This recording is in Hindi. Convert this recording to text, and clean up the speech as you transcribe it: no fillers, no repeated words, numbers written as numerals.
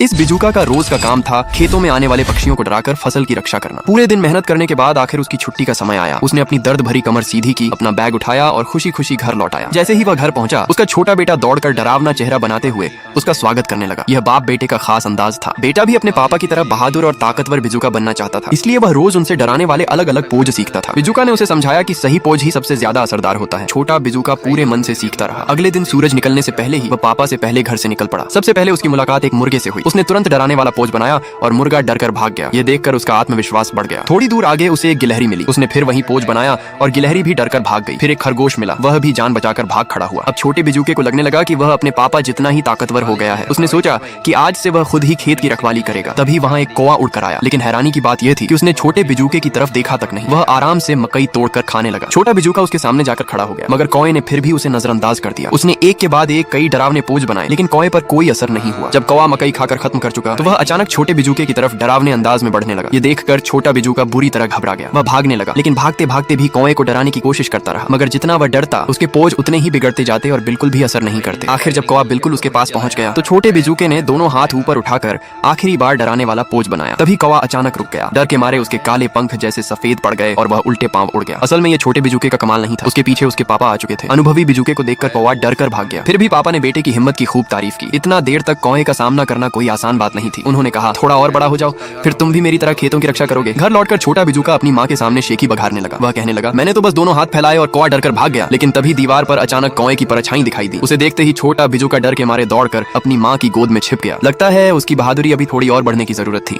इस बिजूका का रोज का काम था खेतों में आने वाले पक्षियों को डराकर फसल की रक्षा करना। पूरे दिन मेहनत करने के बाद आखिर उसकी छुट्टी का समय आया। उसने अपनी दर्द भरी कमर सीधी की, अपना बैग उठाया और खुशी खुशी घर लौट आया। जैसे ही वह घर पहुंचा, उसका छोटा बेटा दौड़कर डरावना चेहरा बनाते हुए उसका स्वागत करने लगा। यह बाप बेटे का खास अंदाज था। बेटा भी अपने पापा की तरह बहादुर और ताकतवर बिजूका बनना चाहता था, इसलिए वह रोज उनसे डराने वाले अलग अलग पोज सीखता था। बिजूका ने उसे समझाया कि सही पोज ही सबसे ज्यादा असरदार होता है। छोटा बिजूका पूरे मन से सीखता रहा। अगले दिन सूरज निकलने से पहले ही वह पापा से पहले घर से निकल पड़ा। सबसे पहले उसकी मुलाकात एक मुर्गे से हुई। उसने तुरंत डराने वाला पोज बनाया और मुर्गा डरकर भाग गया। ये देखकर उसका आत्मविश्वास बढ़ गया। थोड़ी दूर आगे उसे एक गिलहरी मिली। उसने फिर वही पोज बनाया और गिलहरी भी डरकर भाग गई। फिर एक खरगोश मिला, वह भी जान बचाकर भाग खड़ा हुआ। अब छोटे बिजूके को लगने लगा कि वह अपने पापा जितना ही ताकतवर हो गया है। उसने सोचा कि आज से वह खुद ही खेत की रखवाली करेगा। तभी वहाँ एक कौवा उड़कर आया, लेकिन हैरानी की बात यह थी कि उसने छोटे बिजूके की तरफ देखा तक नहीं। वह आराम से मकई तोड़कर खाने लगा। छोटा बिजूका उसके सामने जाकर खड़ा हो गया, मगर कौवे ने फिर भी उसे नजरअंदाज कर दिया। उसने एक के बाद एक कई डरावने पोज बनाए, लेकिन कौवे पर कोई असर नहीं हुआ। जब कौवा मकई खाकर खत्म कर चुका, तो वह अचानक छोटे बिजूके की तरफ डरावने अंदाज में बढ़ने लगा। ये देखकर छोटा बिजूका बुरी तरह घबरा गया। वह भागने लगा, लेकिन भागते भागते भी कौवे को डराने की कोशिश करता रहा। मगर जितना वह डरता, उसके पोज उतने ही बिगड़ते जाते और बिल्कुल भी असर नहीं करते। आखिर जब कौवा बिल्कुल उसके पास पहुंच गया, तो छोटे बिजूके ने दोनों हाथ ऊपर उठाकर आखिरी बार डराने वाला पोज बनाया। तभी कौवा अचानक रुक गया। डर के मारे उसके काले पंख जैसे सफेद पड़ गए और वह उल्टे पांव उड़ गया। असल में ये छोटे बिजूके का कमाल नहीं था, उसके पीछे उसके पापा आ चुके थे। अनुभवी बिजूके को देखकर कौवा डरकर भाग गया। फिर भी पापा ने बेटे की हिम्मत की खूब तारीफ की। इतना देर तक कौवे का सामना करना कोई आसान बात नहीं थी। उन्होंने कहा, थोड़ा और बड़ा हो जाओ, फिर तुम भी मेरी तरह खेतों की रक्षा करोगे। घर लौटकर छोटा बिजूका अपनी माँ के सामने शेखी बघारने लगा। वह कहने लगा, मैंने तो बस दोनों हाथ फैलाए और कौवा डरकर भाग गया। लेकिन तभी दीवार पर अचानक कौवे की परछाई दिखाई दी। उसे देखते ही छोटा बिजूका डर के मारे दौड़कर अपनी माँ की गोद में छिप गया। लगता है उसकी बहादुरी अभी थोड़ी और बढ़ने की जरूरत थी।